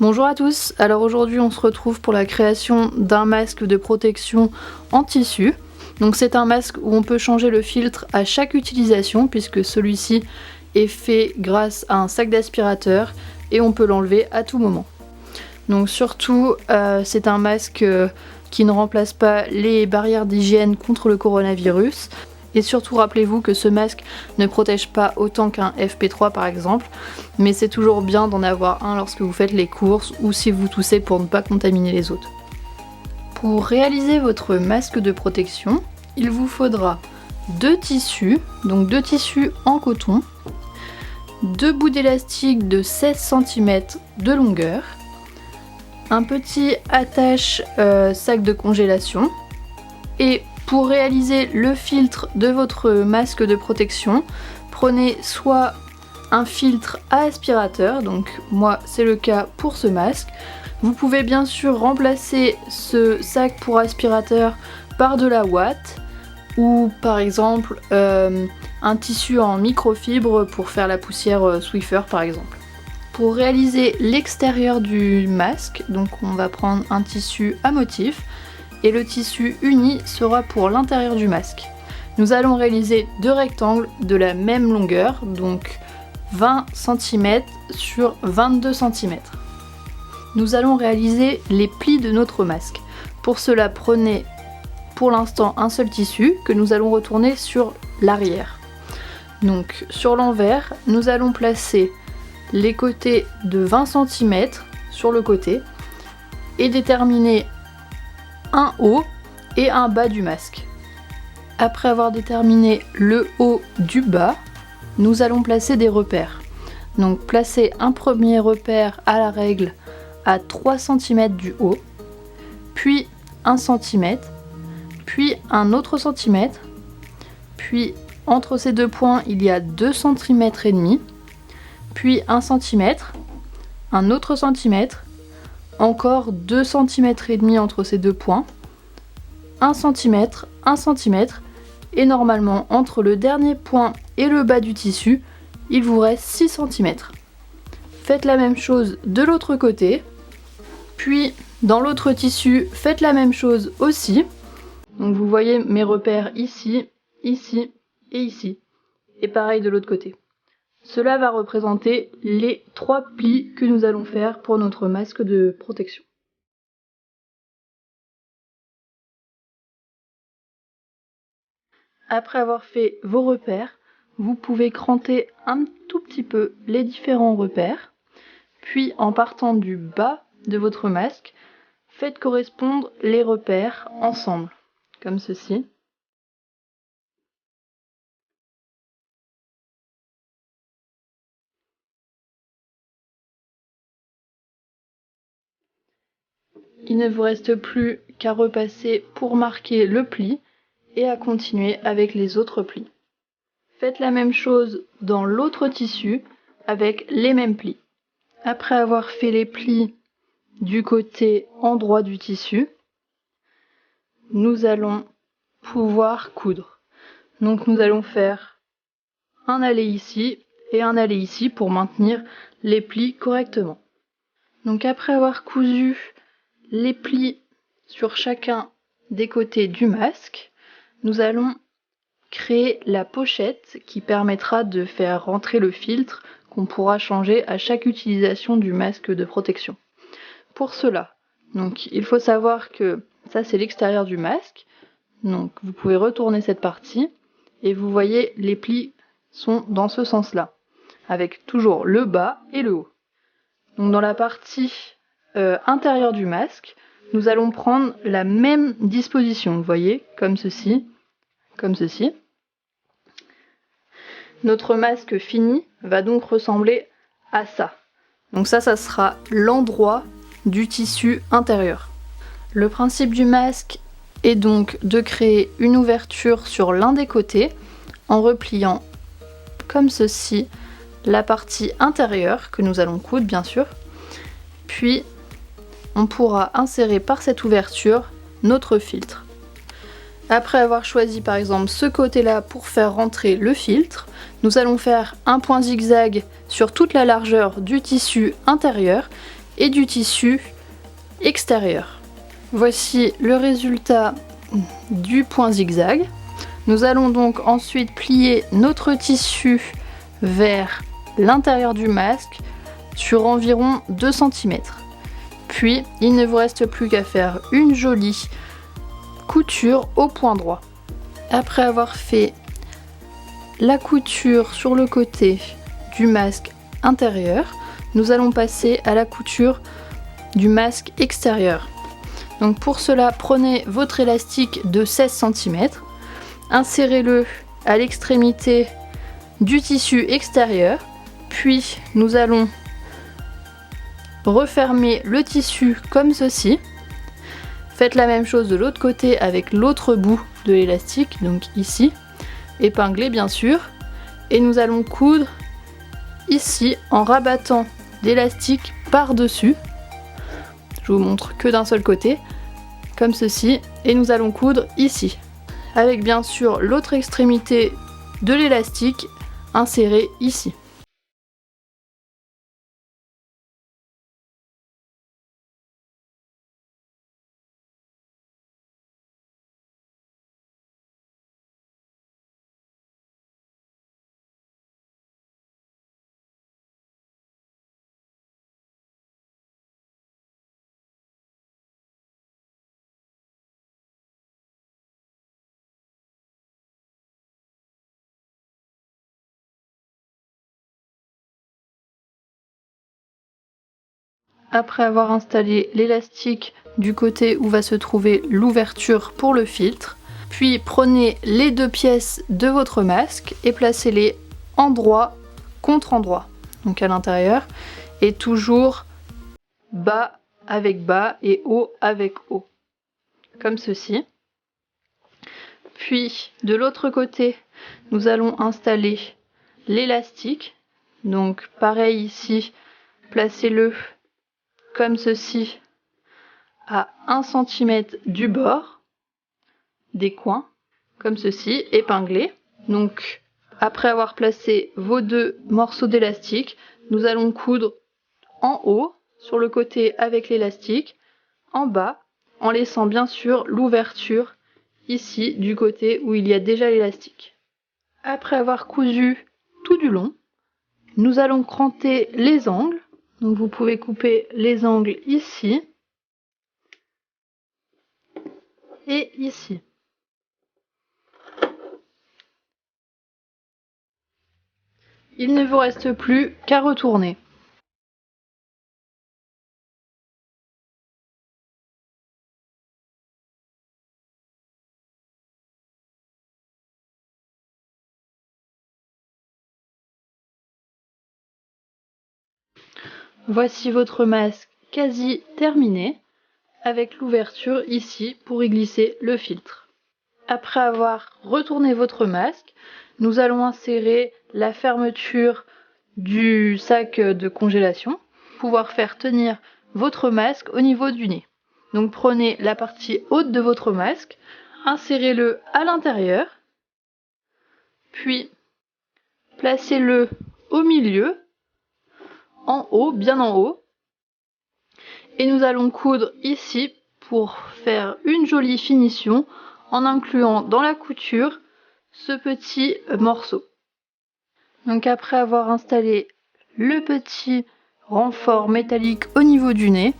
Bonjour à tous, alors aujourd'hui on se retrouve pour la création d'un masque de protection en tissu. Donc c'est un masque où on peut changer le filtre à chaque utilisation puisque celui-ci est fait grâce à un sac d'aspirateur et on peut l'enlever à tout moment. Donc surtout c'est un masque qui ne remplace pas les barrières d'hygiène contre le coronavirus. Et surtout rappelez-vous que ce masque ne protège pas autant qu'un FP3 par exemple, mais c'est toujours bien d'en avoir un lorsque vous faites les courses ou si vous toussez pour ne pas contaminer les autres. Pour réaliser votre masque de protection, il vous faudra 2 tissus, donc 2 tissus en coton, 2 bouts d'élastique de 16 cm de longueur, un petit attache sac de congélation et pour réaliser le filtre de votre masque de protection, prenez soit un filtre à aspirateur, donc moi c'est le cas pour ce masque. Vous pouvez bien sûr remplacer ce sac pour aspirateur par de la ouate ou par exemple un tissu en microfibre pour faire la poussière Swiffer par exemple. Pour réaliser l'extérieur du masque, donc on va prendre un tissu à motif. Et le tissu uni sera pour l'intérieur du masque. Nous allons réaliser 2 rectangles de la même longueur, donc 20 cm sur 22 cm. Nous allons réaliser les plis de notre masque. Pour cela, prenez pour l'instant un seul tissu que nous allons retourner sur l'arrière. Donc sur l'envers, nous allons placer les côtés de 20 cm sur le côté et déterminer un haut et un bas du masque. Après avoir déterminé le haut du bas, nous allons placer des repères. Donc placer un premier repère à la règle à 3 cm du haut, puis 1 cm, puis un autre centimètre, puis entre ces deux points il y a 2 cm et demi, puis 1 cm, un autre centimètre, encore 2 cm et demi entre ces deux points, 1 cm, 1 cm, et normalement entre le dernier point et le bas du tissu, il vous reste 6 cm. Faites la même chose de l'autre côté, puis dans l'autre tissu, faites la même chose aussi. Donc vous voyez mes repères ici, ici et ici, et pareil de l'autre côté. Cela va représenter les 3 plis que nous allons faire pour notre masque de protection. Après avoir fait vos repères, vous pouvez cranter un tout petit peu les différents repères, puis en partant du bas de votre masque, faites correspondre les repères ensemble, comme ceci. Il ne vous reste plus qu'à repasser pour marquer le pli et à continuer avec les autres plis. Faites la même chose dans l'autre tissu avec les mêmes plis. Après avoir fait les plis du côté endroit du tissu, nous allons pouvoir coudre. Donc nous allons faire un aller ici et un aller ici pour maintenir les plis correctement. Donc après avoir cousu les plis sur chacun des côtés du masque, nous allons créer la pochette qui permettra de faire rentrer le filtre qu'on pourra changer à chaque utilisation du masque de protection. Pour cela, donc, il faut savoir que ça c'est l'extérieur du masque, donc vous pouvez retourner cette partie et vous voyez les plis sont dans ce sens-là, avec toujours le bas et le haut. Donc dans la partie intérieure du masque, nous allons prendre la même disposition, vous voyez, comme ceci, comme ceci. Notre masque fini va donc ressembler à ça. Donc ça sera l'endroit du tissu intérieur. Le principe du masque est donc de créer une ouverture sur l'un des côtés en repliant comme ceci la partie intérieure que nous allons coudre bien sûr. Puis on pourra insérer par cette ouverture notre filtre. Après avoir choisi par exemple ce côté-là pour faire rentrer le filtre, nous allons faire un point zigzag sur toute la largeur du tissu intérieur et du tissu extérieur. Voici le résultat du point zigzag. Nous allons donc ensuite plier notre tissu vers l'intérieur du masque sur environ 2 cm. Puis il ne vous reste plus qu'à faire une jolie couture au point droit. Après avoir fait la couture sur le côté du masque intérieur, nous allons passer à la couture du masque extérieur. Donc pour cela, prenez votre élastique de 16 cm, insérez-le à l'extrémité du tissu extérieur, puis nous allons refermer le tissu comme ceci. Faites la même chose de l'autre côté avec l'autre bout de l'élastique, donc ici, épinglé bien sûr, et nous allons coudre ici en rabattant l'élastique par-dessus. Je vous montre que d'un seul côté, comme ceci, et nous allons coudre ici, avec bien sûr l'autre extrémité de l'élastique insérée ici. Après avoir installé l'élastique du côté où va se trouver l'ouverture pour le filtre, puis prenez les deux pièces de votre masque et placez-les endroit contre endroit, donc à l'intérieur, et toujours bas avec bas et haut avec haut, comme ceci. Puis de l'autre côté, nous allons installer l'élastique, donc pareil ici, placez-le comme ceci à 1 cm du bord des coins, comme ceci, épinglé. Donc après avoir placé vos deux morceaux d'élastique, nous allons coudre en haut sur le côté avec l'élastique, en bas en laissant bien sûr l'ouverture ici du côté où il y a déjà l'élastique. Après avoir cousu tout du long, nous allons cranter les angles. Donc vous pouvez couper les angles ici et ici. Il ne vous reste plus qu'à retourner. Voici votre masque quasi terminé, avec l'ouverture ici pour y glisser le filtre. Après avoir retourné votre masque, nous allons insérer la fermeture du sac de congélation pour pouvoir faire tenir votre masque au niveau du nez. Donc prenez la partie haute de votre masque, insérez-le à l'intérieur, puis placez-le au milieu, en haut, bien en haut, et nous allons coudre ici pour faire une jolie finition en incluant dans la couture ce petit morceau. Donc après avoir installé le petit renfort métallique au niveau du nez,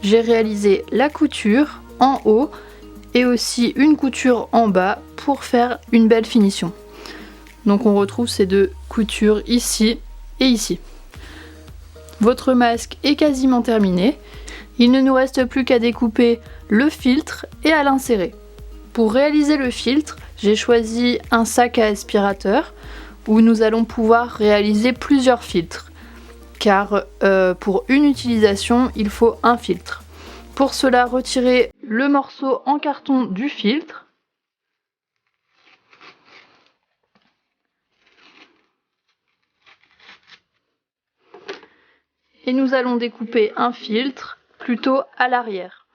j'ai réalisé la couture en haut et aussi une couture en bas pour faire une belle finition. Donc on retrouve ces deux coutures ici et ici. Votre masque est quasiment terminé. Il ne nous reste plus qu'à découper le filtre et à l'insérer. Pour réaliser le filtre, j'ai choisi un sac à aspirateur où nous allons pouvoir réaliser plusieurs filtres. Car pour une utilisation, il faut un filtre. Pour cela, retirez le morceau en carton du filtre. Et nous allons découper un filtre plutôt à l'arrière.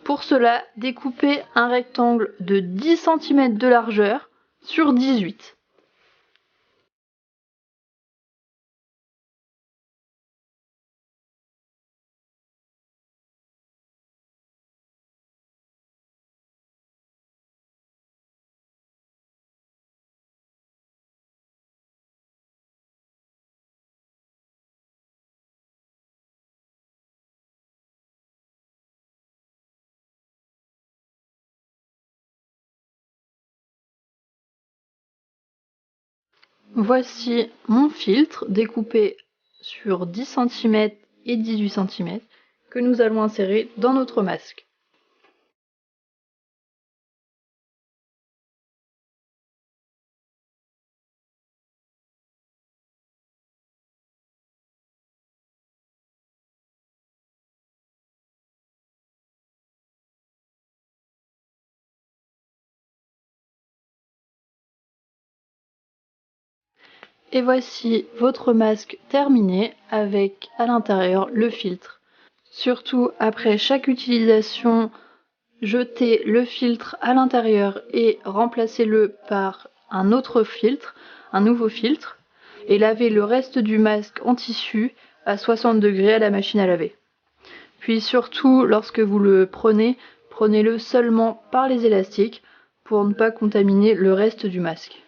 Pour cela, découpez un rectangle de 10 cm de largeur sur 18. Voici mon filtre découpé sur 10 cm et 18 cm que nous allons insérer dans notre masque. Et voici votre masque terminé avec à l'intérieur le filtre. Surtout après chaque utilisation, jetez le filtre à l'intérieur et remplacez-le par un autre filtre, un nouveau filtre, et lavez le reste du masque en tissu à 60 degrés à la machine à laver. Puis surtout, lorsque vous le prenez, prenez-le seulement par les élastiques pour ne pas contaminer le reste du masque.